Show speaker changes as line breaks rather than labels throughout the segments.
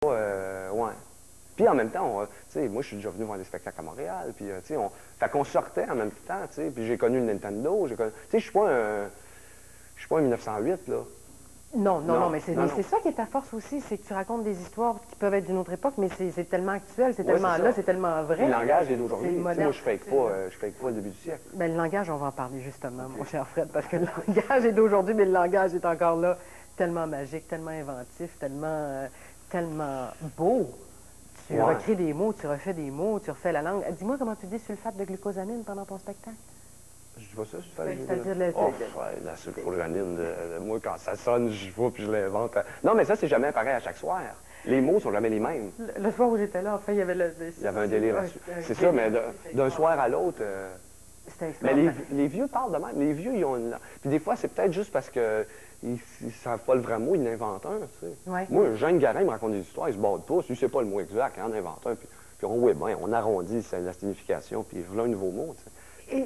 Ouais. Puis en même temps, tu sais, moi, je suis déjà venu voir des spectacles à Montréal, puis, tu sais, fait qu'on sortait en même temps, tu sais, puis j'ai connu le Nintendo, tu sais, je suis pas un 1908, là.
Non, non, non, mais
non,
c'est ça qui est ta force aussi, c'est que tu racontes des histoires qui peuvent être d'une autre époque, mais c'est tellement actuel, c'est
Ouais,
tellement
c'est
là,
ça.
c'est tellement vrai.
Puis le langage est
C'est
d'aujourd'hui. Tu sais,
moderne.
moi, je fake pas le début du siècle.
Ben, le langage, on va en parler justement, mon cher Fred, parce que le langage est d'aujourd'hui, mais le langage est encore là, tellement magique, tellement inventif, tellement beau. Tu
Ouais.
recrées des mots, tu refais des mots, tu refais la langue. Dis-moi comment tu dis sulfate de glucosamine pendant ton spectacle.
Je dis pas ça, je fais
Ben, c'est-à-dire le-
Oh, ouais, la sulforanine, moi, quand ça sonne, j'y vais puis je l'invente. Non, mais ça, c'est jamais pareil à chaque soir. Les mots sont jamais les mêmes.
Le soir où j'étais là, enfin, il y avait
Il y avait un délire là-dessus. C'est ça,
délire.
mais d'un soir à l'autre...
C'était
Mais
extraordinaire.
les vieux parlent de même. Les vieux, ils ont une... Puis des fois, c'est peut-être juste parce que ils savent pas le vrai mot, ils l'inventent un, tu sais.
Ouais.
Moi, Jean Garin me raconte des histoires, il se borde pas. Si c'est pas le mot exact, il en invente un. Puis on arrondit la signification, puis voilà un nouveau mot, tu sais.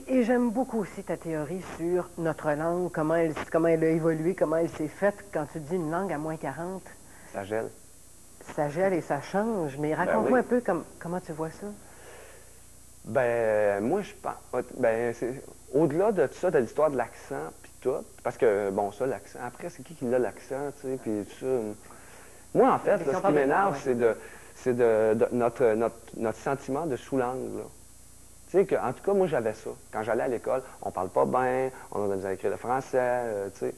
Et j'aime beaucoup aussi ta théorie sur notre langue, comment elle a évolué, comment elle s'est faite. Quand tu dis une langue à -40,
Ça gèle.
ça gèle et ça change. Mais raconte-moi
oui.
un peu comment tu vois ça.
Ben, moi, je pense... Ben, c'est... Au-delà de tout ça, de l'histoire de l'accent, puis tout, parce que, bon, ça, l'accent... Après, c'est qui l'a l'accent, tu sais, puis tout ça... Moi, en fait,
Mais
là,
si on
ce qui
parle de-
m'énerve,
ouais.
c'est de notre sentiment de sous-langue, là. Tu sais, en tout cas, moi, j'avais ça. Quand j'allais à l'école, on parle pas bien, on a de la misère à écrire le français, tu sais.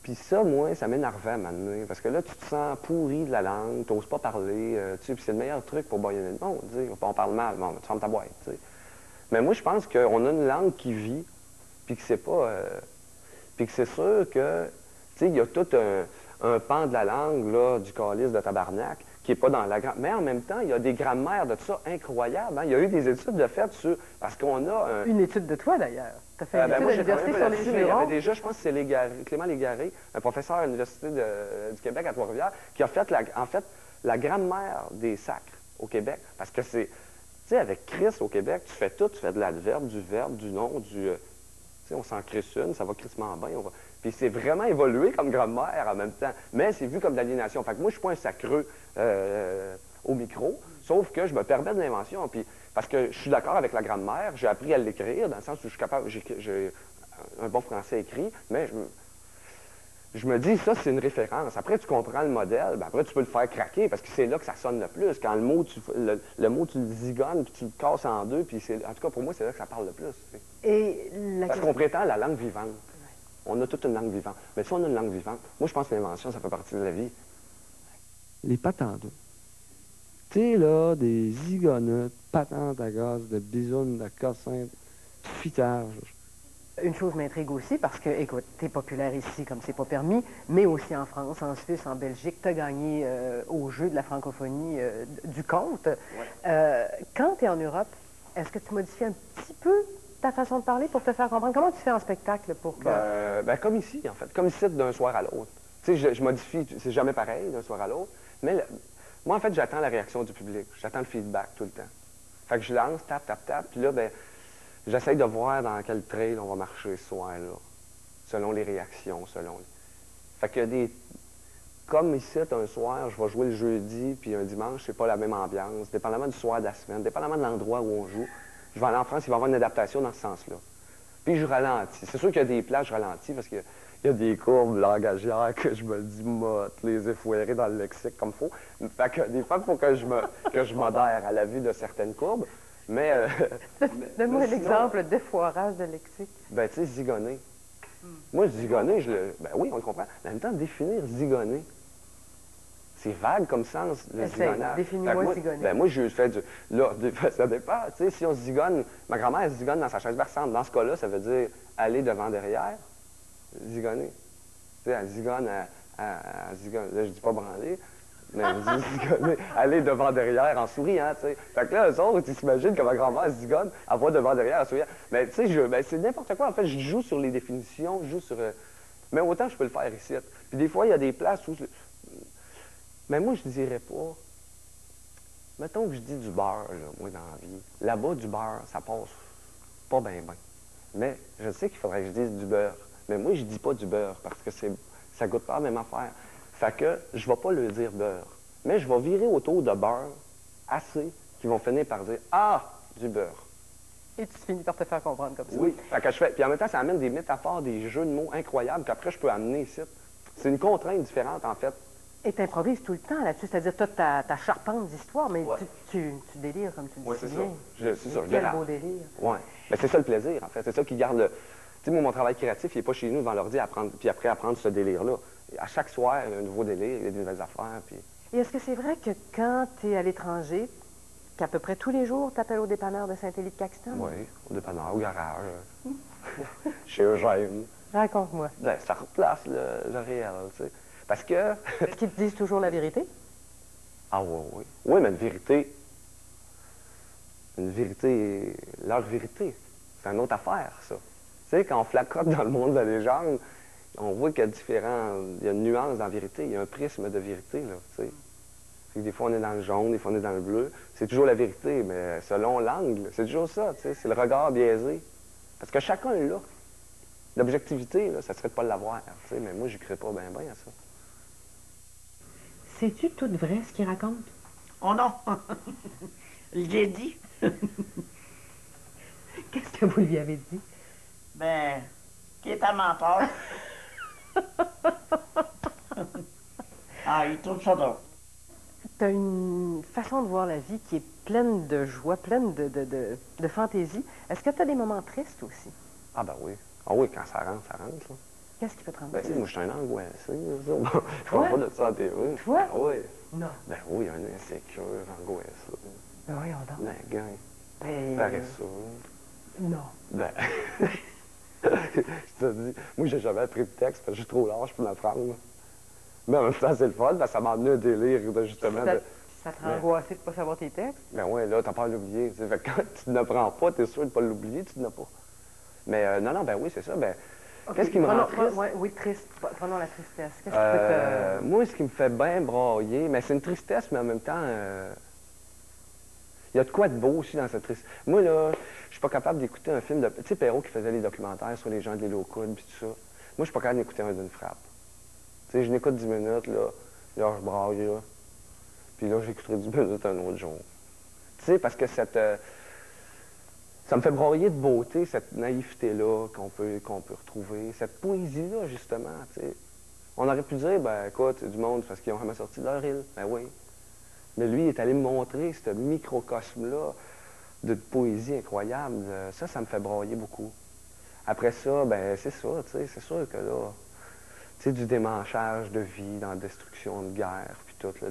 Puis ça, moi, ça m'énervait à un moment donné, parce que là, tu te sens pourri de la langue, tu n'oses pas parler, tu sais, puis c'est le meilleur truc pour baïonner le monde, tu sais. On parle mal, bon, tu fermes ta boîte, tu sais. Mais moi, je pense qu'on a une langue qui vit, puis que c'est pas... puis que c'est sûr que, tu sais, il y a tout un pan de la langue, là, du calice de tabarnak, qui n'est pas dans la grammaire. Mais en même temps, il y a des grammaires de tout ça incroyables. Hein? Il y a eu des études de fait sur... Parce qu'on a un...
Une étude de toi, d'ailleurs. Tu as fait une
ben,
étude
moi,
à
j'ai travaillé
l'université
un peu
sur les
là-dessus, mais il y avait
jurons.
déjà, je pense que c'est Clément Légaré, un professeur à l'Université du Québec à Trois-Rivières, qui a fait, en fait, la grammaire des sacres au Québec. Parce que c'est... Tu sais, avec Chris au Québec, tu fais tout. Tu fais de l'adverbe, du verbe, du nom, du... tu sais, on s'en crisse une, ça va crissement bien. Puis c'est vraiment évolué comme grammaire en même temps. Mais c'est vu comme de l'aliénation. Fait que moi, je suis pas un sacreux au micro, sauf que je me permets de l'invention. Puis, parce que je suis d'accord avec la grammaire, j'ai appris à l'écrire, dans le sens où je suis capable, j'ai un bon français écrit, mais je me dis, ça, c'est une référence. Après, tu comprends le modèle, ben après, tu peux le faire craquer, parce que c'est là que ça sonne le plus. Quand le mot, tu le zigonnes, puis tu le casses en deux, puis en tout cas, pour moi, c'est là que ça parle le plus. Tu sais.
Et
Parce qu'on prétend la langue vivante. On a toute une langue vivante. Mais si on a une langue vivante, moi, je pense que l'invention, ça fait partie de la vie. Les patentes. Tu sais, là, des zigonettes, patentes à gaz, de bisounes, de cossins, de fitage.
une chose m'intrigue aussi parce que, écoute, tu es populaire ici comme c'est pas permis, mais aussi en France, en Suisse, en Belgique. Tu as gagné au jeu de la francophonie du conte. Ouais. Quand tu es en Europe, est-ce que tu modifies un petit peu ta façon de parler pour te faire comprendre? Comment tu fais en spectacle pour que...
Ben, comme ici, en fait. Comme ici, d'un soir à l'autre. Tu sais, je modifie, c'est jamais pareil d'un soir à l'autre. Mais moi, en fait, j'attends la réaction du public. J'attends le feedback tout le temps. Fait que je lance, tape. Puis là, ben, j'essaye de voir dans quel trail on va marcher ce soir-là. Selon les réactions, Fait qu'il y a des... Comme ici, un soir, je vais jouer le jeudi, puis un dimanche, c'est pas la même ambiance. Dépendamment du soir de la semaine, dépendamment de l'endroit où on joue. Je vais aller en France, il va y avoir une adaptation dans ce sens-là. Puis je ralentis. C'est sûr qu'il y a des places, je ralentis, parce qu'il y a des courbes langagières que je me dis, les effoirer dans le lexique comme il faut. Fait que des fois, il faut que je modère à la vue de certaines courbes. Mais...
Donne-moi l'exemple d'effoirage de lexique.
Ben, tu sais, zigonner. Moi, zigonner, ben oui, on le comprend. Mais en même temps, définir zigonner, c'est vague comme sens, le zigonnage.
Définis-moi zigonner.
Ben moi, je fais du... Là, ça dépend. Tu sais, si on zigonne... Ma grand-mère, elle zigonne dans sa chaise berçante. Dans ce cas-là, ça veut dire aller devant, derrière, zigonner. Tu sais, elle zigonne, elle zigonne. Là, je dis pas branler, mais elle dit zigonner, aller devant, derrière, en souriant, tu sais. Fait que là, eux autres, ils s'imaginent que ma grand-mère zigonne, elle va devant, derrière, en souriant. Mais tu sais, ben, c'est n'importe quoi. En fait, je joue sur les définitions, je joue sur... Mais autant, je peux le faire ici. Puis des fois, il y a des places où... Mais moi, je dirais pas... Mettons que je dis du beurre, là, moi, dans la vie. Là-bas, du beurre, ça passe pas bien. Mais je sais qu'il faudrait que je dise du beurre. Mais moi, je dis pas du beurre, parce que ça goûte pas la même affaire. Fait que je vais pas le dire beurre. mais je vais virer autour de beurre assez qui vont finir par dire « Ah, du beurre ».
Et tu finis par te faire comprendre comme ça.
Oui. Fait que je fais... Puis en même temps, ça amène des métaphores, des jeux de mots incroyables qu'après, je peux amener ici. C'est une contrainte différente, en fait.
Et tu improvises tout le temps là-dessus, c'est-à-dire tu as ta charpente d'histoire, mais
Ouais.
tu délires comme tu le dis
Oui, c'est
bien.
ça. C'est ça.
Quel beau délire.
Oui. Mais c'est ça le plaisir, en fait. C'est ça qui garde le... Tu sais, moi, mon travail créatif, il n'est pas chez nous devant l'ordi, puis après apprendre ce délire-là. À chaque soir, il y a un nouveau délire, il y a des nouvelles affaires, puis...
Et est-ce que c'est vrai que quand tu es à l'étranger, qu'à peu près tous les jours, tu appelles au dépanneur de Saint-Élie-de-Caxton?
Oui, au dépanneur, au garage, chez Eugène.
Raconte-moi.
Ben, ça replace le réel, tu sais. Parce que...
Est-ce qu'ils te disent toujours la vérité?
Ah oui, oui. Oui, mais une vérité, leur vérité, c'est une autre affaire, ça. Tu sais, quand on flacote dans le monde de la légende, on voit qu'il y a il y a une nuance dans la vérité, il y a un prisme de vérité, là, tu sais. Fait que des fois, on est dans le jaune, des fois, on est dans le bleu. C'est toujours la vérité, mais selon l'angle, c'est toujours ça, tu sais. C'est le regard biaisé. Parce que chacun est là. L'objectivité, là, ça serait de pas l'avoir, tu sais, mais moi, je ne pas bien à ça.
C'est-tu tout vrai ce qu'ils racontent?
Oh non! J'ai dit.
Qu'est-ce que vous lui avez dit?
Ben, qui est un menteur. Ah, il trouve ça drôle.
Tu as une façon de voir la vie qui est pleine de joie, pleine de fantaisie. Est-ce que tu as des moments tristes aussi?
Ah ben oui. Ah oui, quand ça rentre, là.
Qu'est-ce qui peut te rendre
Ben, tu sais,
triste?
moi, je suis un angoissé, ça. Je parle pas de ça à la TV.
Toi?
Ah oui.
Non.
Ben oui, un insécure, angoissé.
Ben voyons donc.
Ben, gars,
Ben,
paresseux.
non.
Ben, je te dis, moi, j'ai jamais appris de texte parce que je suis trop large pour l'apprendre. Mais en même temps, c'est le fun, parce que ça m'a amené un délire, de, justement.
Ça te rend angoissé de ne pas savoir tes textes?
Ben oui, là, t'as peur de l'oublier. Tu sais. Fait que quand tu ne prends pas, t'es sûr de ne pas l'oublier, tu ne l'as pas. Mais non, ben oui, c'est ça. Ben,
Okay.
Qu'est-ce qui me rend triste?
Oui, triste. Prenons la tristesse. Qu'est-ce qui peut te...
Moi, ce qui me fait bien brailler, mais c'est une tristesse, mais en même temps, il y a de quoi de beau aussi dans cette tristesse. Moi, là, je suis pas capable d'écouter un film de... Tu sais, Perrault qui faisait les documentaires sur les gens de l'île aux coudes, puis tout ça. Moi, je suis pas capable d'écouter un d'une frappe. Tu sais, je n'écoute 10 minutes, là je braille, là. Puis là, j'écouterai 10 minutes un autre jour. Tu sais, parce que ça me fait broyer de beauté, cette naïveté-là qu'on peut retrouver, cette poésie-là, justement, tu sais. On aurait pu dire, ben écoute, c'est du monde parce qu'ils ont jamais sorti de leur île. Ben oui. Mais lui, il est allé me montrer ce microcosme-là de poésie incroyable. Ça me fait broyer beaucoup. Après ça, ben c'est ça, tu sais, c'est sûr que là, tu sais, du démanchage de vie, dans la destruction de guerre, puis tout, là,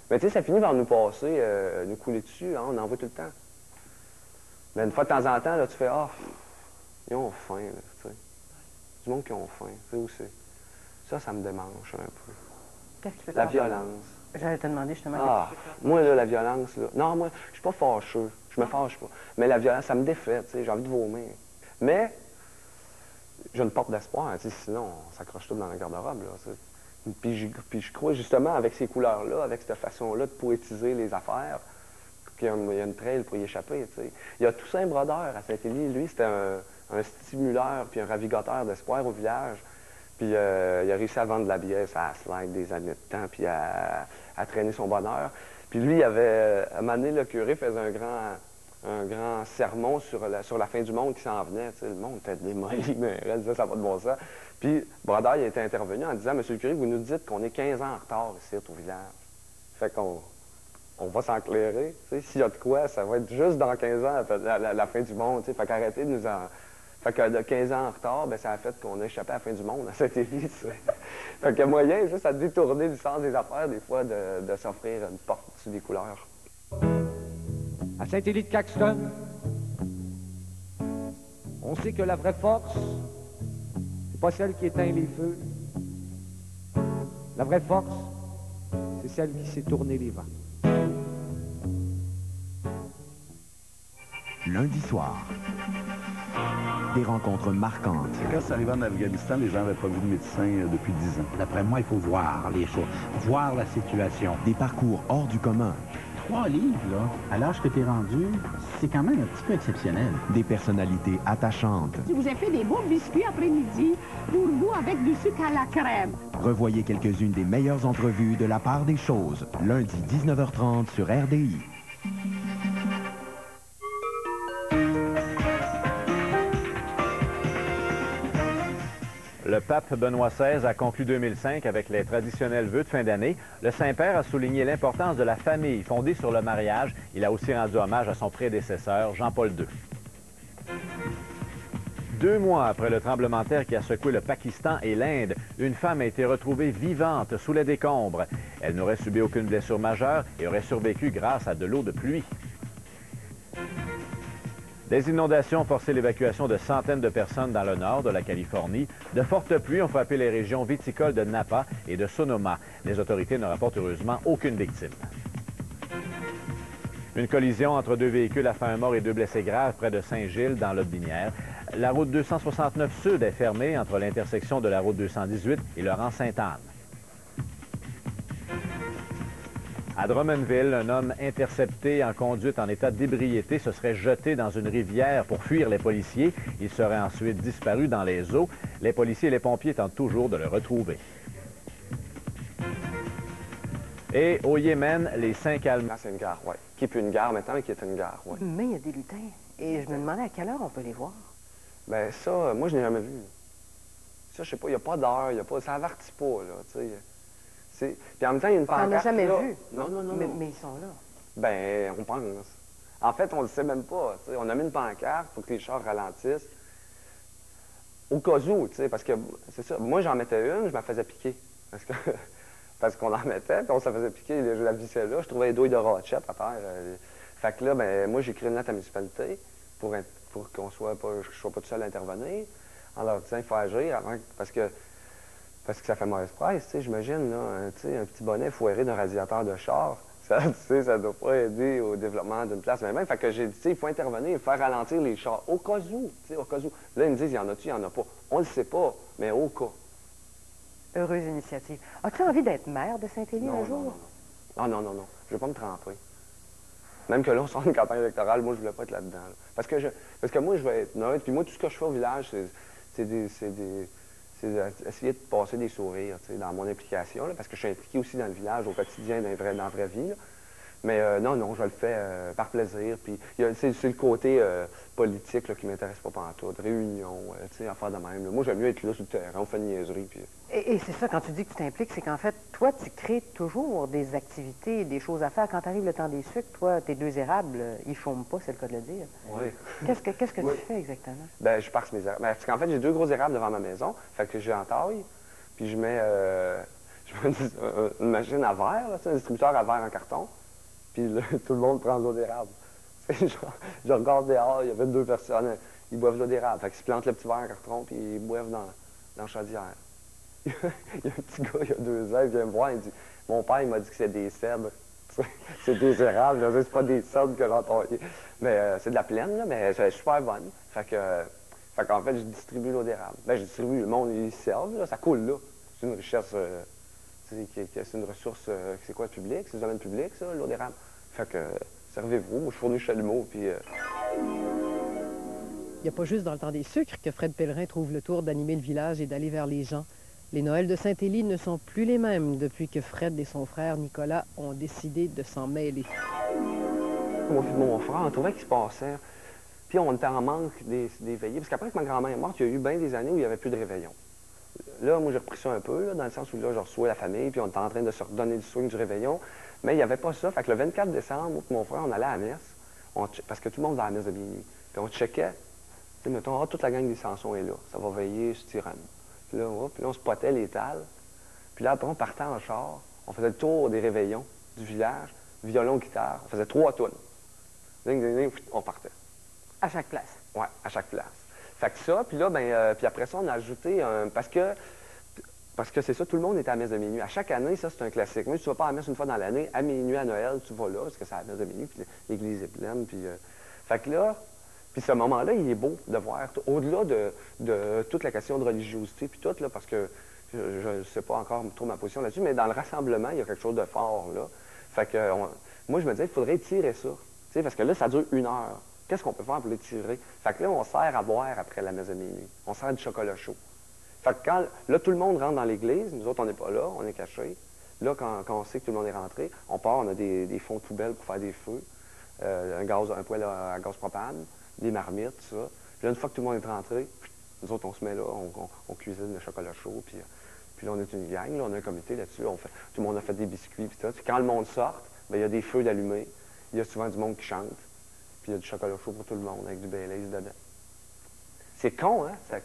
mais tu sais, ça finit par nous passer, nous couler dessus, hein, on en voit tout le temps. Mais une fois de temps en temps, là, tu fais « Ah, ils ont faim, là, tu sais. Du monde qui ont faim, tu sais où c'est. » Ça me démange un peu.
Qu'est-ce qui peut te
La
rendre
violence.
J'allais te demander justement...
Ah, moi, là, la violence, là... Non, moi, je suis pas fâcheux. Je me fâche pas. Mais la violence, ça me défait, tu sais. J'ai envie de vomir. Mais, j'ai une porte d'espoir, tu sais. Sinon, on s'accroche tout dans la garde-robe, là, puis je crois, justement, avec ces couleurs-là, avec cette façon-là de poétiser les affaires, qu'il y a une trail pour y échapper, tu sais. Il y a Toussaint Brodeur à Saint-Élie. Lui, c'était un stimuleur puis un ravigoteur d'espoir au village. Puis il a réussi à vendre de la bière à la slide des années de temps, puis à traîner son bonheur. Puis lui, à un moment donné, le curé faisait un grand sermon sur la fin du monde qui s'en venait. Tu sais, le monde était démoli, mais elle disait, ça n'a pas de bon sens. Puis Brodeur, il a été intervenu en disant, « Monsieur le curé, vous nous dites qu'on est 15 ans en retard ici, au village. » Fait qu'on va s'enclairer. S'il y a de quoi, ça va être juste dans 15 ans, la fin du monde. T'sais. Fait qu'arrêtez de nous en... Fait que de 15 ans en retard, ben, ça a fait qu'on a échappé à la fin du monde à cette église. Fait qu'il y a moyen, juste à détourner du sens des affaires, des fois, de s'offrir une porte sur des couleurs.
À Saint-Élie-de-Caxton, on sait que la vraie force, c'est pas celle qui éteint les feux. La vraie force, c'est celle qui sait tourner les vents.
Lundi soir, des rencontres marquantes.
Quand c'est arrivé en Afghanistan, les gens n'avaient pas vu de médecin depuis 10 ans.
D'après moi, il faut voir les choses, voir la situation.
Des parcours hors du commun.
3 livres, là, à l'âge que tu es rendu, c'est quand même un petit peu exceptionnel.
Des personnalités attachantes.
Je vous ai fait des beaux biscuits après-midi pour vous avec du sucre à la crème.
Revoyez quelques-unes des meilleures entrevues de La Part des choses, lundi 19h30 sur RDI.
Le pape Benoît XVI a conclu 2005 avec les traditionnels vœux de fin d'année. Le Saint-Père a souligné l'importance de la famille fondée sur le mariage. Il a aussi rendu hommage à son prédécesseur, Jean-Paul II. 2 mois après le tremblement de terre qui a secoué le Pakistan et l'Inde, une femme a été retrouvée vivante sous les décombres. Elle n'aurait subi aucune blessure majeure et aurait survécu grâce à de l'eau de pluie. Des inondations ont forcé l'évacuation de centaines de personnes dans le nord de la Californie. De fortes pluies ont frappé les régions viticoles de Napa et de Sonoma. Les autorités ne rapportent heureusement aucune victime. Une collision entre 2 véhicules a fait un mort et 2 blessés graves près de Saint-Gilles, dans l'Aude-Binière. La route 269 Sud est fermée entre l'intersection de la route 218 et le rang Sainte-Anne. À Drummondville, un homme intercepté en conduite en état d'ébriété se serait jeté dans une rivière pour fuir les policiers. Il serait ensuite disparu dans les eaux. Les policiers et les pompiers tentent toujours de le retrouver. Et au Yémen, les 5 Allemands...
C'est une gare, oui. Qui est plus une gare maintenant, mais qui est une gare, oui.
Mais il y a des lutins. Et je me demandais à quelle heure on peut les voir.
Ben ça, moi, je n'ai jamais vu. Ça, je sais pas, il n'y a pas d'heure, ça avertit pas, là, tu sais. Puis en même temps, il y a une pancarte.
On n'a jamais
là.
vu.
Non.
Mais ils sont là.
Ben, on pense. En fait, on le sait même pas. T'sais. On a mis une pancarte pour que les chars ralentissent. Au cas où, tu sais, parce que c'est ça. Moi, j'en mettais une, je me faisais piquer. Parce qu'on en mettait, puis on se faisait piquer. Je la vissais là. Je trouvais les douilles de rochette à terre. Fait que là, ben, moi, j'ai écrit une lettre à la municipalité pour qu'on soit pas, je sois pas tout seul à intervenir. En leur disant, il faut agir avant, parce que ça fait mauvaise presse, tu sais, j'imagine, là, un petit bonnet foiré d'un radiateur de char, ça, tu sais, ça doit pas aider au développement d'une place. Mais même, fait que j'ai dit, il faut intervenir, faire ralentir les chars, au cas où, tu sais, au cas où. Là, ils me disent, il y en a-tu, il y en a pas. On le sait pas, mais au cas.
Heureuse initiative. As-tu envie d'être maire de Saint-Élie un jour?
Non. Je veux pas me tremper. Même que là, on sort une campagne électorale, moi, je voulais pas être là-dedans. Là. Parce que moi, je vais être neutre, puis moi, tout ce que je fais au village, c'est essayer de passer des sourires dans mon implication, là, parce que je suis impliqué aussi dans le village, au quotidien, dans la vraie vie. Là. Mais non, je le fais par plaisir. Puis c'est le côté politique là, qui m'intéresse pas pantoute. Réunion, affaire de même. Là. Moi, j'aime mieux être là sur le terrain, on fait une niaiserie. Puis...
Et c'est ça, quand tu dis que tu t'impliques, c'est qu'en fait, toi, tu crées toujours des activités, des choses à faire. Quand arrive le temps des sucres, toi, tes 2 érables, ils chôment pas, c'est le cas de le dire.
Oui.
Qu'est-ce que tu fais exactement?
Ben, je parse mes érables. Ben, parce qu'en fait, j'ai 2 gros érables devant ma maison. Fait que j'ai en taille, puis je mets une machine à verre, là, un distributeur à verre en carton. Puis là, tout le monde prend de l'eau d'érable. Je regarde dehors, il y avait 2 personnes, ils boivent de l'eau d'érable. Fait qu'ils se plantent le petit verre en carton, puis ils boivent dans la chaudière. Il y a un petit gars, il y a 2 ans, il vient me voir, il dit « Mon père, il m'a dit que c'est des cèdres. C'est des érables. » Je dis « C'est pas des cèdres que j'ai entendu. » Mais c'est de la plaine, là, mais c'est super bonne. Fait qu'en fait, je distribue l'eau d'érable. Ben, je distribue, le monde, ils servent, là, ça coule là. C'est une richesse... c'est une ressource, c'est quoi, public? C'est du domaine public, ça, l'eau d'érable. Fait que, servez-vous. Moi, je fournis chalumeau, puis...
Il n'y a pas juste dans le temps des sucres que Fred Pellerin trouve le tour d'animer le village et d'aller vers les gens. Les Noëls de Saint-Élie ne sont plus les mêmes depuis que Fred et son frère Nicolas ont décidé de s'en mêler.
Moi et mon frère, on trouvait qu'il se passait. Puis on était en manque des veillées. Parce qu'après que ma grand-mère est morte, il y a eu bien des années où il n'y avait plus de réveillon. Là, moi, j'ai repris ça un peu, là, dans le sens où là, je reçois la famille, puis on était en train de se redonner du swing du réveillon. Mais il n'y avait pas ça. Fait que le 24 décembre, moi et mon frère, on allait à la messe. Parce que tout le monde va à la messe de minuit. Puis on checkait. Tu sais, mettons, toute la gang des Sansons est là. Ça va veiller sur Tyrone. Puis là, on spottait l'étal. Puis là, après, on partait en char. On faisait le tour des réveillons du village. Violon, guitare. On faisait 3 tonnes. Ding, ding, ding, on partait.
À chaque place?
Oui, à chaque place. Fait que ça, puis là, puis après ça, on a ajouté un... Parce que c'est ça, tout le monde était à la messe de minuit. À chaque année, ça, c'est un classique. Même si tu ne vas pas à la messe une fois dans l'année, à minuit, à Noël, tu vas là, parce que c'est à la messe de minuit, puis l'église est pleine, puis... Fait que là... Puis ce moment-là, il est beau de voir, au-delà de toute la question de religiosité, puis tout, là, parce que je ne sais pas encore trop ma position là-dessus, mais dans le rassemblement, il y a quelque chose de fort, là. Fait que Moi, je me disais, il faudrait étirer ça. Tu sais, parce que là, ça dure 1 heure. Qu'est-ce qu'on peut faire pour l'étirer? Fait que là, on sert à boire après la messe de minuit. On sert du chocolat chaud. Fait que quand, là, tout le monde rentre dans l'église, nous autres, on n'est pas là, on est cachés. Là, quand on sait que tout le monde est rentré, on part, on a des fonds de poubelle pour faire des feux, un poêle à gaz propane, des marmites, tout ça. Puis là, une fois que tout le monde est rentré, nous autres, on se met là, on cuisine le chocolat chaud, puis là, on est une gang, là, on a un comité là-dessus, tout le monde a fait des biscuits, puis tout. Puis quand le monde sort, bien, il y a des feux d'allumés, il y a souvent du monde qui chante, puis il y a du chocolat chaud pour tout le monde, avec du Baileys dedans. C'est con, hein?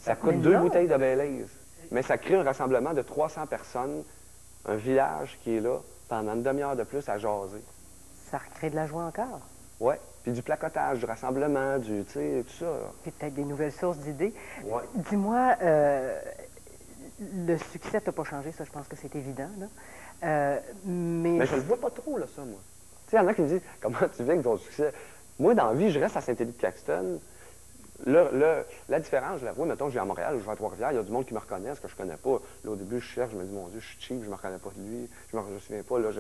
Ça coûte 2 bouteilles de Baileys, mais ça crée un rassemblement de 300 personnes, un village qui est là, pendant une demi-heure de plus à jaser.
Ça recrée de la joie encore.
Oui, puis du placotage, du rassemblement, tu sais, tout ça.
Puis peut-être des nouvelles sources d'idées.
Ouais.
Dis-moi, le succès t'a pas changé, ça, je pense que c'est évident, là. Mais
je le vois pas trop, là, ça, moi. Tu sais, il y en a qui me disent, comment tu vis avec ton succès? Moi, dans la vie, je reste à Saint-Élie-de-Caxton. La différence, je la vois, mettons, je vais à Montréal, je vais à Trois-Rivières, il y a du monde qui me reconnaissent, que je connais pas. Là, au début, je cherche, je me dis, mon Dieu, je suis cheap, je me reconnais pas de lui, je me souviens pas, là,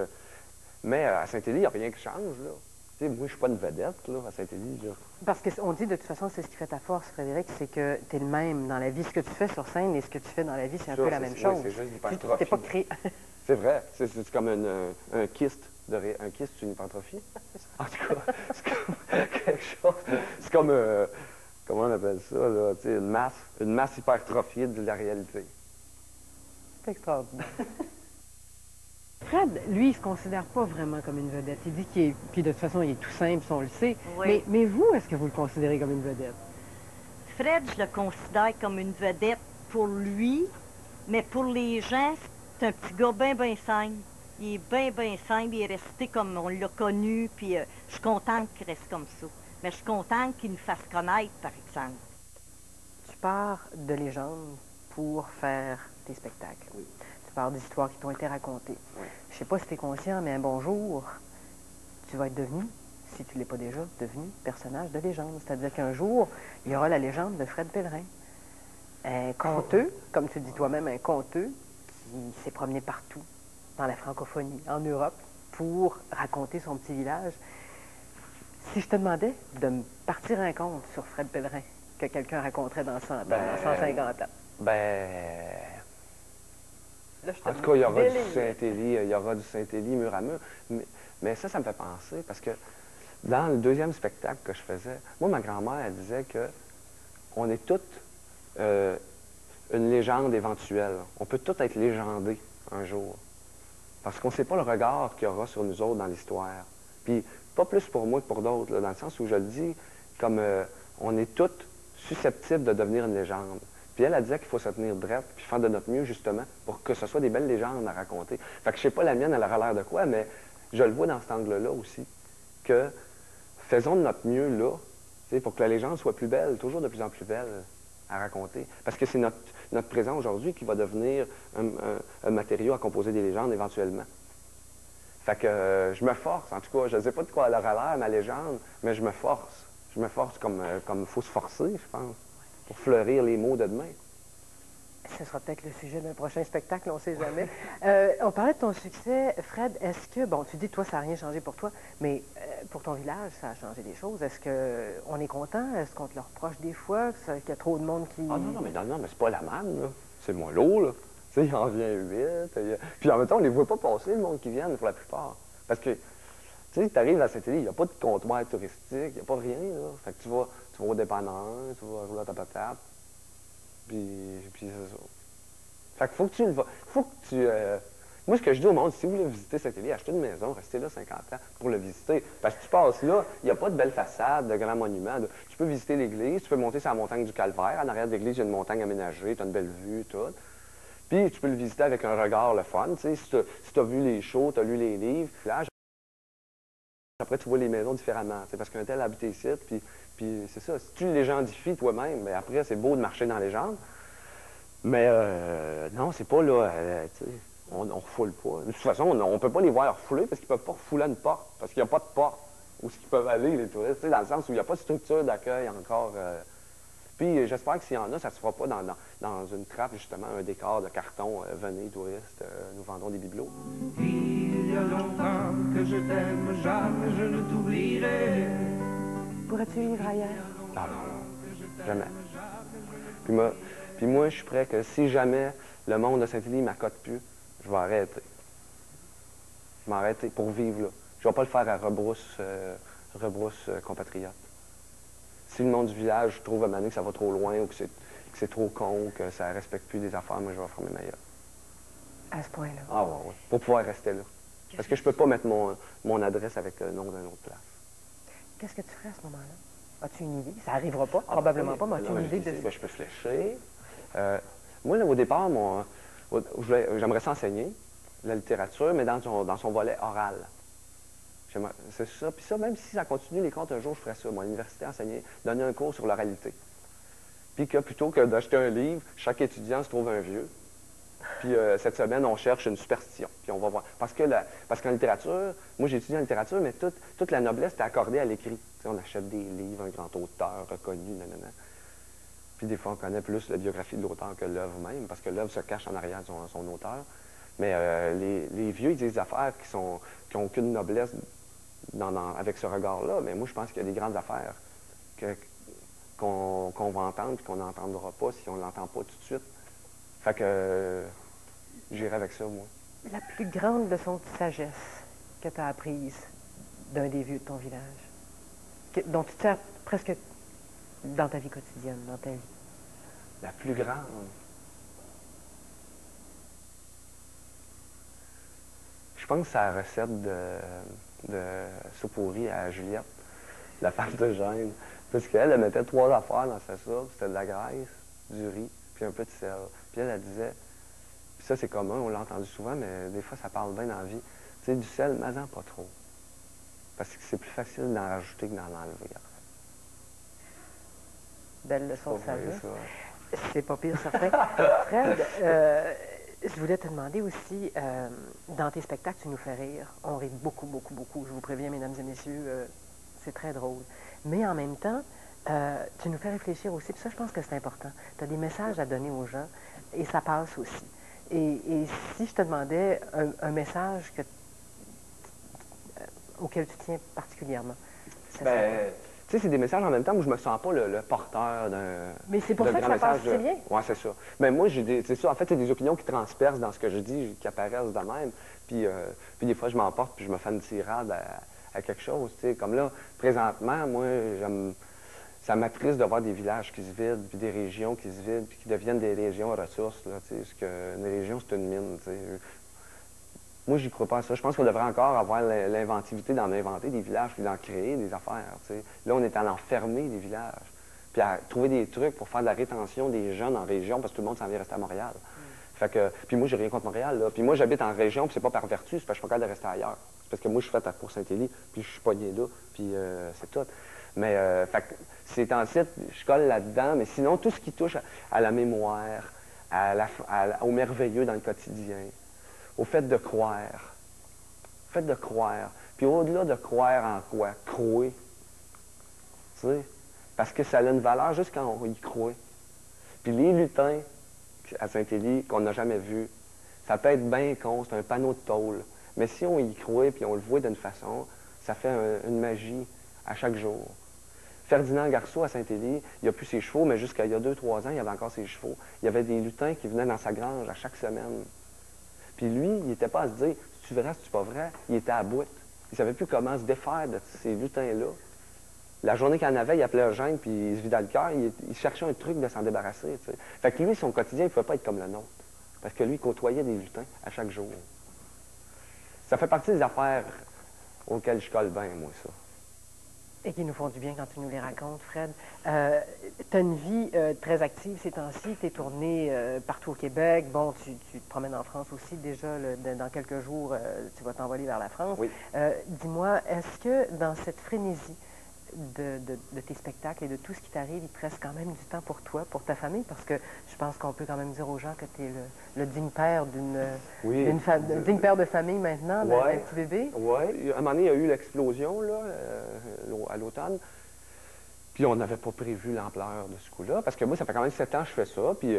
Mais à Saint-Élie, il n'y a rien qui change, là. Tu sais, moi, je suis pas une vedette, là, à Saint-Élie, là.
parce qu'on dit, de toute façon, c'est ce qui fait ta force, Frédéric, c'est que tu es le même dans la vie. Ce que tu fais sur scène et ce que tu fais dans la vie, c'est un peu la même chose.
Oui, c'est juste
Tu
l'hypertrophie.
t'es pas créé.
C'est vrai. C'est comme un kyste. Un kyste, c'est une hypertrophie? En tout cas, c'est comme quelque chose. C'est comme, comment on appelle ça, là? Tu sais, une masse hypertrophiée de la réalité.
C'est extraordinaire. Fred, lui, il se considère pas vraiment comme une vedette. Il dit qu'il est... Puis de toute façon, il est tout simple, on le sait.
Oui.
Mais vous, est-ce que vous le considérez comme une vedette?
Fred, je le considère comme une vedette pour lui, mais pour les gens, c'est un petit gars bien simple. Il est bien simple, il est resté comme on l'a connu, puis je suis contente qu'il reste comme ça. Mais je suis contente qu'il nous fasse connaître, par exemple.
Tu pars de légendes pour faire tes spectacles.
Oui.
Tu pars d'histoires qui t'ont été racontées.
Oui.
Je sais pas si tu es conscient, mais un bon jour, tu vas être devenu, si tu ne l'es pas déjà, devenu personnage de légende. C'est-à-dire qu'un jour, il y aura la légende de Fred Pellerin. Un conteur, comme tu le dis toi-même, un conteur qui s'est promené partout dans la francophonie, en Europe, pour raconter son petit village. Si je te demandais de me partir un conte sur Fred Pellerin, que quelqu'un raconterait dans 100 ans, dans 150 ans. Là,
En tout cas, il y aura du Saint-Élie mur à mur. Mais ça me fait penser, parce que dans le deuxième spectacle que je faisais, moi, ma grand-mère, elle disait que on est toutes une légende éventuelle. On peut tous être légendés un jour. Parce qu'on ne sait pas le regard qu'il y aura sur nous autres dans l'histoire. Puis, pas plus pour moi que pour d'autres, là, dans le sens où je le dis, comme on est toutes susceptibles de devenir une légende. Puis elle disait qu'il faut se tenir droite, puis faire de notre mieux, justement, pour que ce soit des belles légendes à raconter. Fait que je sais pas la mienne, elle aura l'air de quoi, mais je le vois dans cet angle-là aussi, que faisons de notre mieux là, pour que la légende soit plus belle, toujours de plus en plus belle à raconter. Parce que c'est notre présent aujourd'hui qui va devenir un matériau à composer des légendes éventuellement. Fait que je me force, en tout cas, je ne sais pas de quoi elle aura l'air, ma légende, mais je me force. Je me force comme il faut se forcer, je pense, pour fleurir les mots de demain.
Ce sera peut-être le sujet d'un prochain spectacle, on ne sait jamais. On parlait de ton succès. Fred, est-ce que, bon, tu dis, toi, ça n'a rien changé pour toi, mais pour ton village, ça a changé des choses. Est-ce qu'on est content? Est-ce qu'on te le reproche des fois? Qu'il y a trop de monde qui...
Ah non, mais c'est pas la manne, là. C'est moins lourd, là. Tu sais, il en vient 8. Puis en même temps, on les voit pas passer, le monde qui vient, pour la plupart. Parce que, tu sais, tu arrives à Saint-Élie, il n'y a pas de comptoir touristique, il n'y a pas rien, là. Fait que tu vas au dépanneur, tu vas rouler à ta patate. Puis c'est ça. Fait que faut que tu... Moi, ce que je dis au monde, si vous voulez visiter Saint-Élie, achetez une maison, restez là 50 ans pour le visiter. Parce que tu passes là, il n'y a pas de belle façade, de grands monuments. Tu peux visiter l'église, tu peux monter sur la montagne du Calvaire. En arrière de l'église, il y a une montagne aménagée, tu as une belle vue, tout. Puis tu peux le visiter avec un regard le fun. Tu sais, si tu as vu les shows, tu as lu les livres. Là, après, tu vois les maisons différemment. Parce qu'un tel habite ici, puis c'est ça. Si tu légendifies toi-même, bien, après, c'est beau de marcher dans les légende. Mais non, c'est pas là, tu sais, on ne refoule pas. De toute façon, on ne peut pas les voir refouler parce qu'ils ne peuvent pas refouler une porte, parce qu'il n'y a pas de porte où ils peuvent aller, les touristes, tu sais, dans le sens où il n'y a pas de structure d'accueil encore. Puis j'espère que s'il y en a, ça ne se fera pas dans une trappe, justement, un décor de carton. Venez, touristes, nous vendons des bibelots.
Il y a longtemps que
que je t'aime, jamais je ne t'oublierai.
Pourrais-tu vivre ailleurs?
Ah non, jamais. Puis moi, je suis prêt que si jamais le monde de Saint-Élie ne m'accote plus, je vais arrêter. Je vais m'arrêter pour vivre là. Je ne vais pas le faire à rebrousse compatriote. Si le monde du village trouve à un moment donné que ça va trop loin ou que c'est trop con, que ça ne respecte plus des affaires, moi, je vais fermer ma gueule.
À ce point-là.
Ah ouais. Pour pouvoir rester là. Parce que je peux pas mettre mon adresse avec le nom d'une autre place.
Qu'est-ce que tu ferais à ce moment-là? As-tu une idée? Ça n'arrivera pas, probablement pas, mais as-tu une idée de...
Je peux flécher. Moi, là, au départ, j'aimerais s'enseigner la littérature, mais dans son volet oral. C'est ça. Puis ça, même si ça continue les contes, un jour, je ferais ça. Moi, à l'université, enseigner, donner un cours sur l'oralité. Puis que plutôt que d'acheter un livre, chaque étudiant se trouve un vieux. Puis cette semaine, on cherche une superstition. Puis on va voir. Parce qu'en littérature, moi j'ai étudié en littérature, mais toute la noblesse était accordée à l'écrit. On achète des livres, un grand auteur reconnu, nanana. Puis des fois, on connaît plus la biographie de l'auteur que l'œuvre même, parce que l'œuvre se cache en arrière de son auteur. Mais les vieux, ils disent des affaires qui n'ont aucune noblesse avec ce regard-là. Mais moi, je pense qu'il y a des grandes affaires qu'on va entendre et qu'on n'entendra pas si on ne l'entend pas tout de suite. Fait que j'irai avec ça, moi.
La plus grande leçon de sagesse que tu as apprise d'un des vieux de ton village, dont tu te sers presque dans ta vie quotidienne, dans ta vie.
La plus grande? Je pense que c'est la recette de soupe au riz à Juliette, la femme de Gênes. Parce qu'elle, elle mettait 3 affaires dans sa soupe. C'était de la graisse, du riz, puis un peu de sel. Puis elle disait, puis ça c'est commun, on l'a entendu souvent, mais des fois ça parle bien dans la vie. Tu sais, du sel, mais en pas trop. Parce que c'est plus facile d'en rajouter que d'en enlever.
Belle leçon de sagesse.
Ouais.
C'est pas pire, certain. Fred, je voulais te demander aussi, dans tes spectacles, tu nous fais rire. On rit beaucoup, beaucoup, beaucoup. Je vous préviens, mesdames et messieurs, c'est très drôle. Mais en même temps, tu nous fais réfléchir aussi, puis ça, je pense que c'est important. Tu as des messages à donner aux gens, et ça passe aussi. Et si je te demandais un message auquel tu tiens particulièrement, ça serait...
Tu sais, c'est des messages en même temps où je me sens pas le porteur d'un.
Mais c'est pour ça que ça passe si bien.
Oui, c'est ça. Mais moi, c'est ça. En fait, c'est des opinions qui transpercent dans ce que je dis, qui apparaissent de même. Puis des fois, je m'emporte puis je me fais une tirade à quelque chose. Tu sais, comme là, présentement, moi, ça m'attriste de voir des villages qui se vident, puis des régions qui se vident, puis qui deviennent des régions à ressources. Là, tu sais, parce qu'une région, c'est une mine. Tu sais. Moi, j'y crois pas à ça. Je pense qu'on devrait encore avoir l'inventivité d'en inventer des villages puis d'en créer des affaires. T'sais. Là, on est à enfermer des villages. Puis à trouver des trucs pour faire de la rétention des jeunes en région parce que tout le monde s'en vient rester à Montréal. Fait que, puis moi, j'ai rien contre Montréal. Là. Puis moi, j'habite en région, puis c'est pas par vertu, c'est parce que je suis pas capable de rester ailleurs. C'est parce que moi, je suis fait pour Saint-Élie, puis je suis pogné là, puis c'est tout. Mais, fait que c'est en site, je colle là-dedans, mais sinon, tout ce qui touche à la mémoire, au merveilleux dans le quotidien, au fait de croire. Au fait de croire. Puis au-delà de croire en quoi? Croire. Tu sais? Parce que ça a une valeur juste quand on y croit. Puis les lutins à Saint-Élie qu'on n'a jamais vus, ça peut être bien con, c'est un panneau de tôle. Mais si on y croit puis on le voit d'une façon, ça fait une magie à chaque jour. Ferdinand Garceau à Saint-Élie, il n'a plus ses chevaux, mais jusqu'à il y a 2-3 ans, il avait encore ses chevaux. Il y avait des lutins qui venaient dans sa grange à chaque semaine. Puis lui, il n'était pas à se dire, c'est-tu vrai, c'est-tu pas vrai? Il était à bout. Il ne savait plus comment se défaire de ces lutins-là. La journée qu'il en avait, il appelait Eugène, puis il se vidait le cœur, il cherchait un truc de s'en débarrasser. T'sais. Fait que lui, son quotidien, il ne pouvait pas être comme le nôtre. Parce que lui, il côtoyait des lutins à chaque jour. Ça fait partie des affaires auxquelles je colle bien, moi, ça.
Et qui nous font du bien quand tu nous les racontes, Fred. Tu as une vie très active ces temps-ci. Tu es tourné partout au Québec. Bon, tu te promènes en France aussi déjà. Dans quelques jours, tu vas t'envoler vers la France.
Oui.
Dis-moi, est-ce que dans cette frénésie de tes spectacles et de tout ce qui t'arrive, il te reste quand même du temps pour toi, pour ta famille? Parce que je pense qu'on peut quand même dire aux gens que tu es le digne père digne père de famille maintenant, d'un petit bébé.
Oui. À un moment donné, il y a eu l'explosion là, à l'automne. Puis on n'avait pas prévu l'ampleur de ce coup-là. Parce que moi, ça fait quand même 7 ans que je fais ça, puis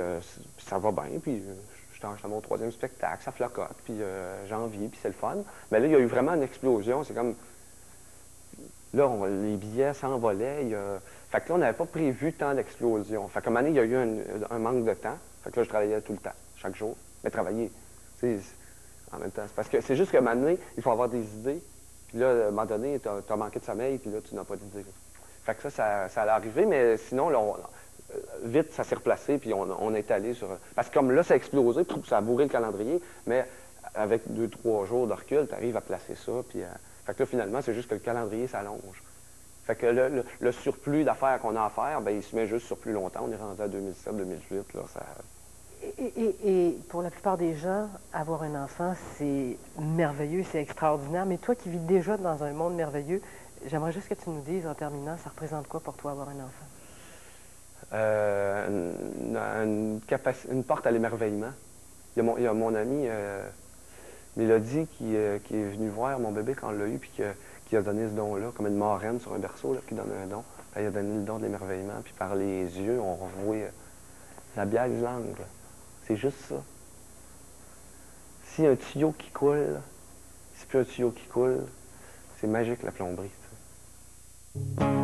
ça va bien, puis je suis j'étais à mon 3e spectacle, ça flocote, puis j'envie, puis c'est le fun. Mais là, il y a eu vraiment une explosion. C'est comme... Là, les billets s'envolaient. Fait que là, on n'avait pas prévu tant d'explosion. Fait qu'à un moment donné, il y a eu un manque de temps. Fait que là, je travaillais tout le temps, chaque jour. Mais travailler, en même temps. C'est parce que c'est juste qu'à un moment donné, il faut avoir des idées. Puis là, à un moment donné, tu as manqué de sommeil, puis là, tu n'as pas d'idée. Fait que ça allait arriver, mais sinon, là, vite, ça s'est replacé, puis on est allé sur... Parce que comme là, ça a explosé, ça a bourré le calendrier, mais avec 2-3 jours de recul, tu arrives à placer ça, puis... Fait que là, finalement, c'est juste que le calendrier s'allonge. Fait que le surplus d'affaires qu'on a à faire, bien, il se met juste sur plus longtemps. On est rendu à 2007-2008, là, ça...
Et pour la plupart des gens, avoir un enfant, c'est merveilleux, c'est extraordinaire. Mais toi qui vis déjà dans un monde merveilleux, j'aimerais juste que tu nous dises, en terminant, ça représente quoi pour toi avoir un enfant?
Une porte à l'émerveillement. Il y a mon ami Mélodie qui est venue voir mon bébé quand on l'a eu, puis qui a donné ce don-là, comme une marraine sur un berceau là, qui donne un don. Elle a donné le don de l'émerveillement, puis par les yeux, on revoit la bière du langue. C'est juste ça. S'il y a un tuyau qui coule, c'est plus un tuyau qui coule, c'est magique la plomberie.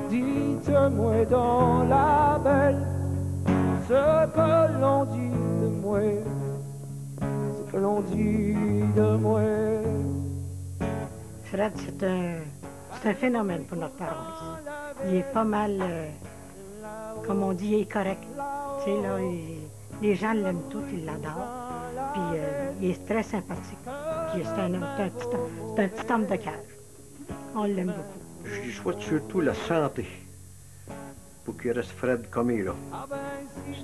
Dites-moi dans la belle ce que l'on dit de moi, ce que l'on dit de moi.
Fred, c'est un phénomène pour notre paroisse. Il est pas mal, comme on dit, il est correct. Tu sais, là, les gens l'aiment tous, ils l'adorent. Puis il est très sympathique. Puis c'est un petit homme de cœur. On l'aime beaucoup.
Je lui souhaite surtout la santé pour qu'il reste Fred comme il est là.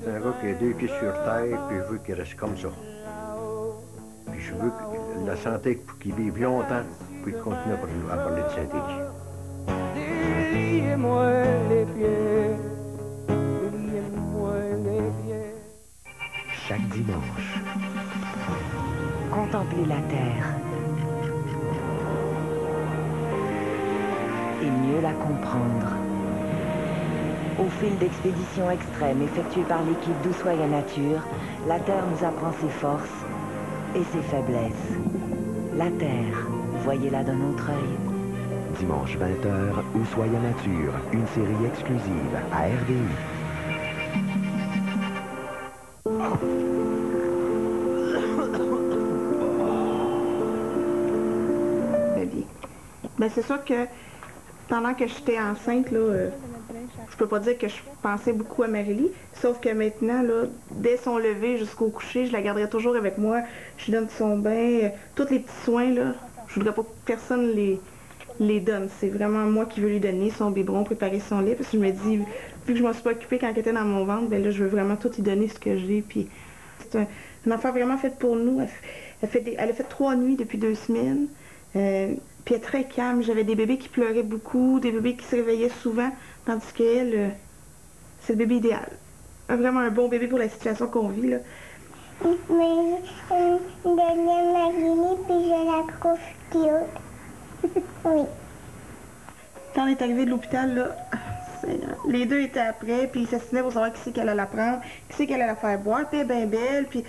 C'est un gars qui a 2 pieds sur terre, puis je veux qu'il reste comme ça. Puis je veux la santé pour qu'il vive longtemps, puis qu'il continue à parler de Saint-Élie.
Déliez-moi les pieds, déliez-moi les pieds.
Chaque dimanche,
Contempler la terre et mieux la comprendre. Au fil d'expéditions extrêmes effectuées par l'équipe d'Ushuaïa Nature, la Terre nous apprend ses forces et ses faiblesses. La Terre, voyez-la d'un autre œil.
dimanche 20h, Ushuaïa Nature, une série exclusive à RDI.
Ben, c'est sûr que pendant que j'étais enceinte, là, je peux pas dire que je pensais beaucoup à Marie-Lie, sauf que maintenant, là, dès son lever jusqu'au coucher, je la garderai toujours avec moi. Je lui donne son bain, tous les petits soins, là, je voudrais pas que personne les donne. C'est vraiment moi qui veux lui donner son biberon, préparer son lait, parce que je me dis, vu que je m'en suis pas occupée quand elle était dans mon ventre, ben là, je veux vraiment tout lui donner ce que j'ai. Puis c'est un enfant vraiment fait pour nous. Elle a fait 3 nuits depuis 2 semaines. Puis elle est très calme. J'avais des bébés qui pleuraient beaucoup, des bébés qui se réveillaient souvent, tandis qu'elle, c'est le bébé idéal. Vraiment un bon bébé pour la situation qu'on vit, là.
Mais je donnais Marie-Lie, puis je la trouve cute. Oui.
Quand on est arrivé de l'hôpital, là, les deux étaient après, puis ils s'assinaient pour savoir qui c'est qu'elle allait la prendre, qui c'est qu'elle allait la faire boire, puis elle est bien belle, puis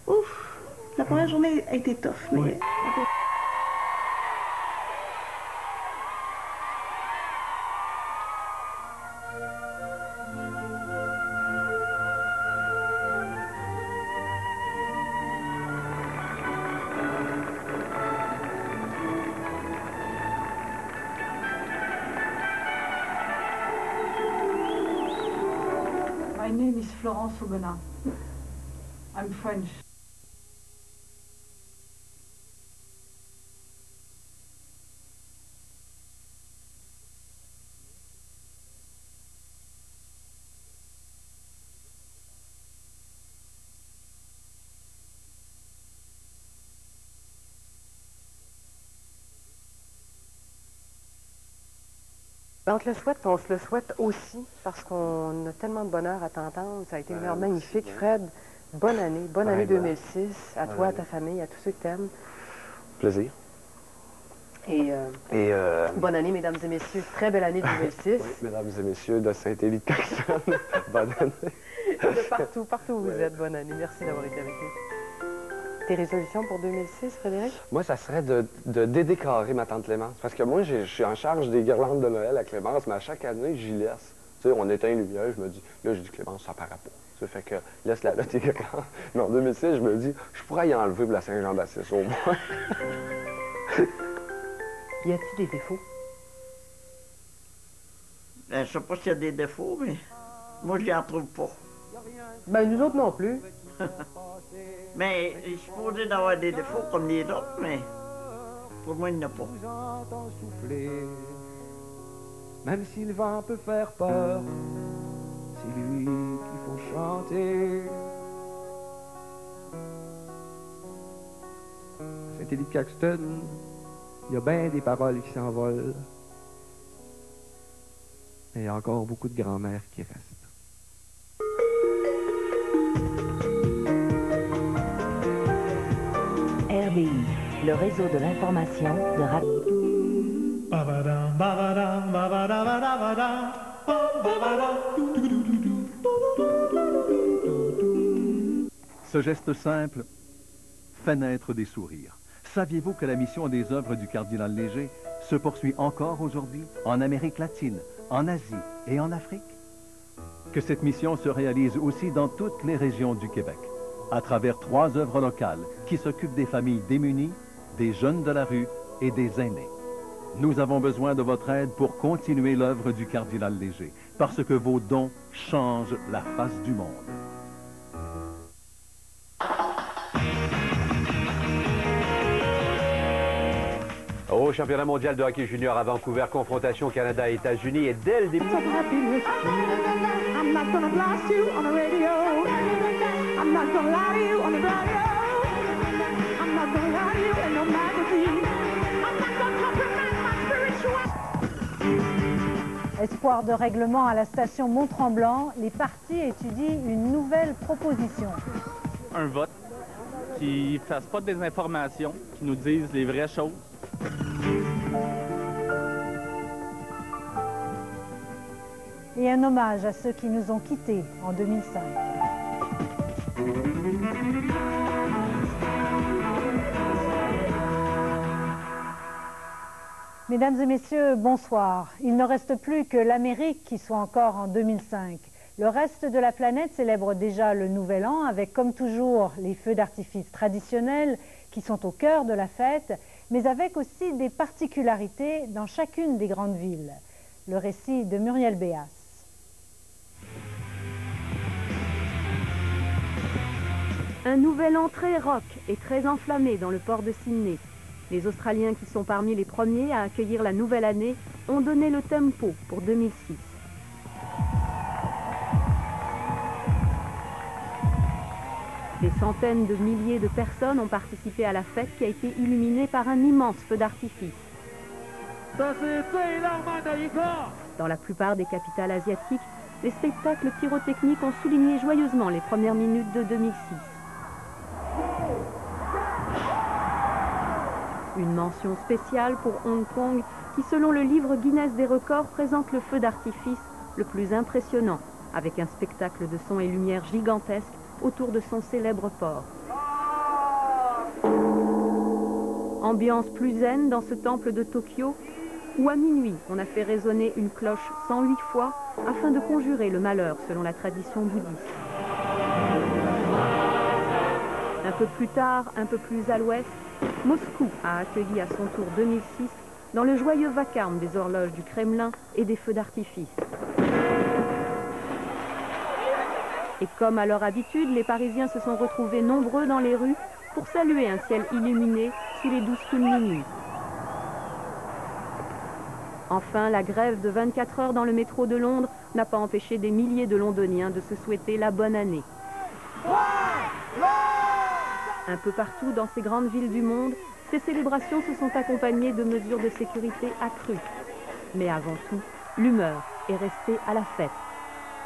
ouf, la première journée a été tough, mais... Oui.
My name is Florence Aubenas. I'm French.
On te le souhaite, on se le souhaite aussi, parce qu'on a tellement de bonheur à t'entendre. Ça a été magnifique. Fred, bonne année 2006, à toi, à ta famille, à tous ceux que t'aimes.
Plaisir.
Et bonne année, mesdames et messieurs. Très belle année 2006.
Oui, mesdames et messieurs de Saint-Élie de Caxton, bonne année.
De partout où vous êtes, bonne année. Merci d'avoir été avec nous. Tes résolutions pour 2006, Frédéric?
Moi, ça serait de dédécorer ma tante Clémence. Parce que moi, je suis en charge des guirlandes de Noël à Clémence, mais à chaque année, j'y laisse. Tu sais, on éteint les lumière, je me dis, là, je dis Clémence, ça paraît pas. Ça fait que laisse-la là, tes guirlandes. Mais en 2006, je me dis, je pourrais y enlever pour la Saint-Jean-Baptiste au moins.
Y a-t-il des défauts?
Ben, je sais pas s'il y a des défauts, mais moi, je les en trouve pas.
Ben, nous autres non plus.
Mais il est supposé d'avoir des défauts comme les autres, mais pour moi, il n'y en a pas.
Vous entends souffler, même si le vent peut faire peur, c'est lui qu'il faut chanter. Saint-Élie Caxton, il y a bien des paroles qui s'envolent, mais il y a encore beaucoup de grand-mères qui restent.
RDI, le réseau de l'information de radio.
Ce geste simple fait naître des sourires. Saviez-vous que la mission des œuvres du cardinal Léger se poursuit encore aujourd'hui en Amérique latine, en Asie et en Afrique? Que cette mission se réalise aussi dans toutes les régions du Québec, à travers 3 œuvres locales qui s'occupent des familles démunies, des jeunes de la rue et des aînés. Nous avons besoin de votre aide pour continuer l'œuvre du cardinal Léger, parce que vos dons changent la face du monde.
Au championnat mondial de hockey junior à Vancouver, confrontation Canada-États-Unis et dès le début...
Espoir de règlement à la station Mont-Tremblant, les partis étudient une nouvelle proposition.
Un vote qui ne fasse pas de désinformation, qui nous dise les vraies choses.
Et un hommage à ceux qui nous ont quittés en 2005. Mesdames et messieurs, bonsoir. Il ne reste plus que l'Amérique qui soit encore en 2005. Le reste de la planète célèbre déjà le Nouvel An avec, comme toujours, les feux d'artifice traditionnels qui sont au cœur de la fête, mais avec aussi des particularités dans chacune des grandes villes. Le récit de Muriel Béas.
Un nouvel an très rock et très enflammé dans le port de Sydney. Les Australiens qui sont parmi les premiers à accueillir la nouvelle année ont donné le tempo pour 2006. Des centaines de milliers de personnes ont participé à la fête qui a été illuminée par un immense feu d'artifice. Dans la plupart des capitales asiatiques, les spectacles pyrotechniques ont souligné joyeusement les premières minutes de 2006. Une mention spéciale pour Hong Kong qui, selon le livre Guinness des records, présente le feu d'artifice le plus impressionnant, avec un spectacle de son et lumière gigantesque autour de son célèbre port. Ambiance plus zen dans ce temple de Tokyo, où à minuit on a fait résonner une cloche 108 fois afin de conjurer le malheur selon la tradition bouddhiste. Un peu plus tard, un peu plus à l'ouest, Moscou a accueilli à son tour 2006 dans le joyeux vacarme des horloges du Kremlin et des feux d'artifice. Et comme à leur habitude, les Parisiens se sont retrouvés nombreux dans les rues pour saluer un ciel illuminé sous les douces coups de minuit. Enfin, la grève de 24 heures dans le métro de Londres n'a pas empêché des milliers de Londoniens de se souhaiter la bonne année. Un peu partout dans ces grandes villes du monde, ces célébrations se sont accompagnées de mesures de sécurité accrues. Mais avant tout, l'humeur est restée à la fête.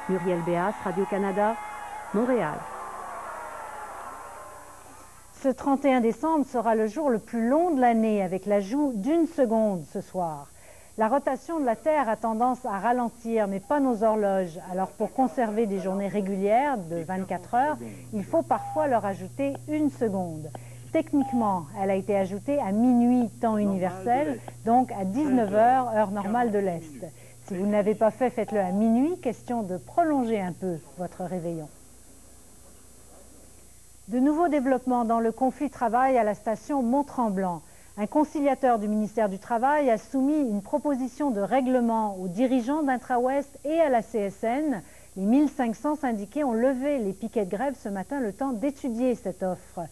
Muriel Béas, Radio-Canada, Montréal.
Ce 31 décembre sera le jour le plus long de l'année avec l'ajout d'1 seconde ce soir. La rotation de la Terre a tendance à ralentir, mais pas nos horloges. Alors pour conserver des journées régulières de 24 heures, il faut parfois leur ajouter 1 seconde. Techniquement, elle a été ajoutée à minuit, temps universel, donc à 19h, heure normale de l'Est. Si vous ne l'avez pas fait, faites-le à minuit, question de prolonger un peu votre réveillon. De nouveaux développements dans le conflit travail à la station Mont-Tremblant. Un conciliateur du ministère du Travail a soumis une proposition de règlement aux dirigeants d'Intra-Ouest et à la CSN. Les 1500 syndiqués ont levé les piquets de grève ce matin le temps d'étudier cette offre.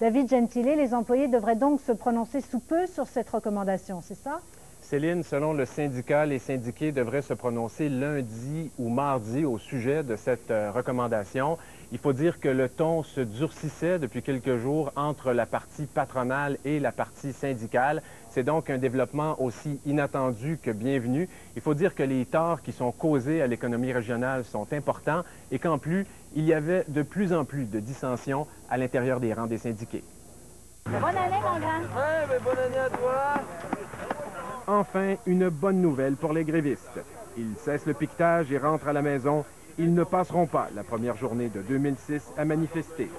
David Gentile, les employés devraient donc se prononcer sous peu sur cette recommandation, c'est ça?
Céline, selon le syndicat, les syndiqués devraient se prononcer lundi ou mardi au sujet de cette recommandation. Il faut dire que le ton se durcissait depuis quelques jours entre la partie patronale et la partie syndicale. C'est donc un développement aussi inattendu que bienvenu. Il faut dire que les torts qui sont causés à l'économie régionale sont importants et qu'en plus, il y avait de plus en plus de dissensions à l'intérieur des rangs des syndiqués.
Bonne année, mon grand!
Ouais, mais bonne année à toi! Enfin, une bonne nouvelle pour les grévistes. Ils cessent le piquetage et rentrent à la maison. Ils ne passeront pas la première journée de 2006 à manifester.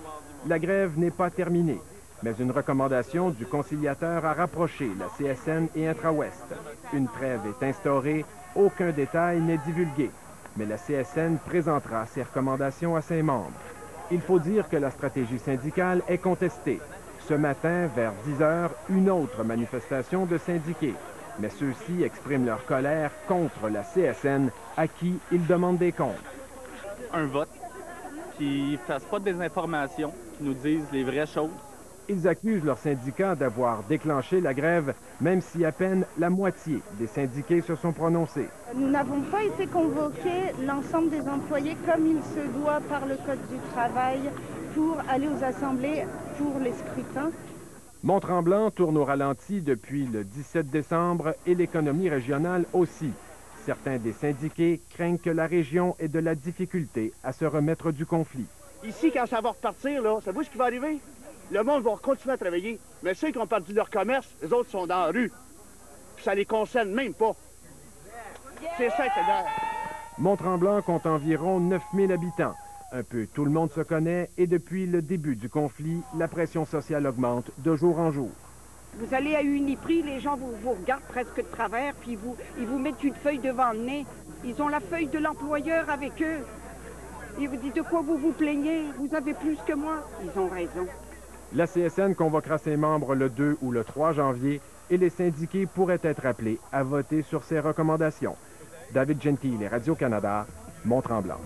La grève n'est pas terminée, mais une recommandation du conciliateur a rapproché la CSN et Intra-Ouest. Une trêve est instaurée, aucun détail n'est divulgué, mais la CSN présentera ses recommandations à ses membres. Il faut dire que la stratégie syndicale est contestée. Ce matin, vers 10 h, une autre manifestation de syndiqués. Mais ceux-ci expriment leur colère contre la CSN, à qui ils demandent des comptes.
Un vote qui ne fasse pas de désinformation, qui nous dise les vraies choses.
Ils accusent leur syndicat d'avoir déclenché la grève, même si à peine la moitié des syndiqués se sont prononcés.
Nous n'avons pas été convoqués, l'ensemble des employés, comme il se doit par le Code du travail, pour aller aux assemblées pour les scrutins.
Mont-Tremblant tourne au ralenti depuis le 17 décembre et l'économie régionale aussi. Certains des syndiqués craignent que la région ait de la difficulté à se remettre du conflit.
Ici, quand ça va repartir, là, savez-vous ce qui va arriver? Le monde va continuer à travailler, mais ceux qui ont perdu leur commerce, les autres sont dans la rue. Puis ça les concerne même pas. C'est ça, c'est là.
Mont-Tremblant compte environ 9000 habitants. Un peu tout le monde se connaît et depuis le début du conflit, la pression sociale augmente de jour en jour.
Vous allez à Uniprix, les gens vous regardent presque de travers, puis ils vous mettent une feuille devant le nez. Ils ont la feuille de l'employeur avec eux. Ils vous disent de quoi vous vous plaignez, vous avez plus que moi. Ils ont raison.
La CSN convoquera ses membres le 2 ou le 3 janvier et les syndiqués pourraient être appelés à voter sur ces recommandations. David Gentile, Radio-Canada, Mont-Tremblant.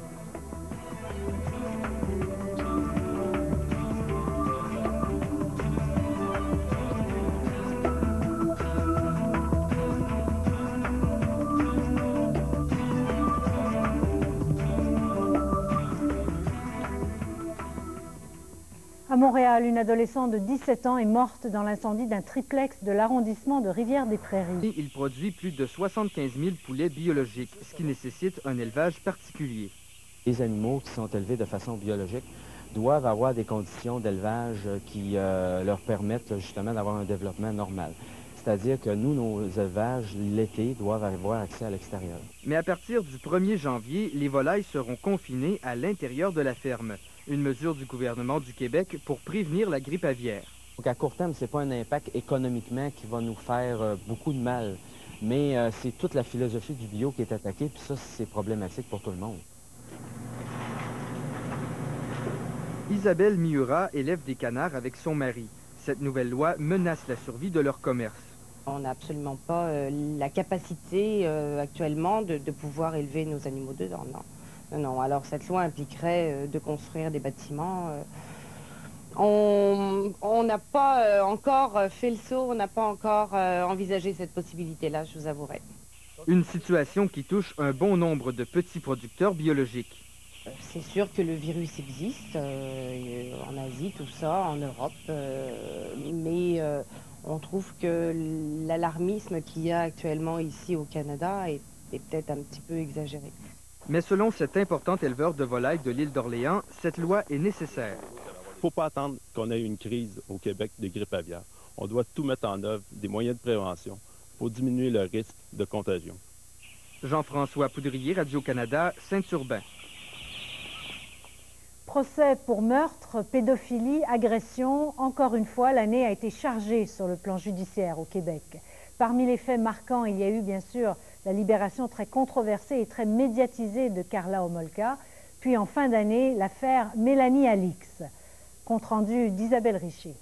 À Montréal, une adolescente de 17 ans est morte dans l'incendie d'un triplex de l'arrondissement de Rivière-des-Prairies.
Il produit plus de 75 000 poulets biologiques, ce qui nécessite un élevage particulier.
Les animaux qui sont élevés de façon biologique doivent avoir des conditions d'élevage qui leur permettent justement d'avoir un développement normal. C'est-à-dire que nous, nos élevages, l'été, doivent avoir accès à l'extérieur.
Mais à partir du 1er janvier, les volailles seront confinées à l'intérieur de la ferme. Une mesure du gouvernement du Québec pour prévenir la grippe aviaire.
Donc à court terme, ce n'est pas un impact économiquement qui va nous faire beaucoup de mal, mais c'est toute la philosophie du bio qui est attaquée, puis ça, c'est problématique pour tout le monde.
Isabelle Miura élève des canards avec son mari. Cette nouvelle loi menace la survie de leur commerce.
On n'a absolument pas la capacité actuellement de pouvoir élever nos animaux dedans, non. Non, alors cette loi impliquerait de construire des bâtiments. On n'a pas encore fait le saut, on n'a pas encore envisagé cette possibilité-là, je vous avouerai.
Une situation qui touche un bon nombre de petits producteurs biologiques.
C'est sûr que le virus existe, en Asie, tout ça, en Europe, mais on trouve que l'alarmisme qu'il y a actuellement ici au Canada est peut-être un petit peu exagéré.
Mais selon cet important éleveur de volailles de l'île d'Orléans, cette loi est nécessaire.
Il ne faut pas attendre qu'on ait une crise au Québec de grippe aviaire. On doit tout mettre en œuvre, des moyens de prévention, pour diminuer le risque de contagion.
Jean-François Poudrier, Radio-Canada, Saint-Urbain.
procès pour meurtre, pédophilie, agression. Encore une fois, l'année a été chargée sur le plan judiciaire au Québec. Parmi les faits marquants, il y a eu bien sûr la libération très controversée et très médiatisée de Karla Homolka, puis en fin d'année, l'affaire Mélanie Alix. Compte rendu d'Isabelle Richer.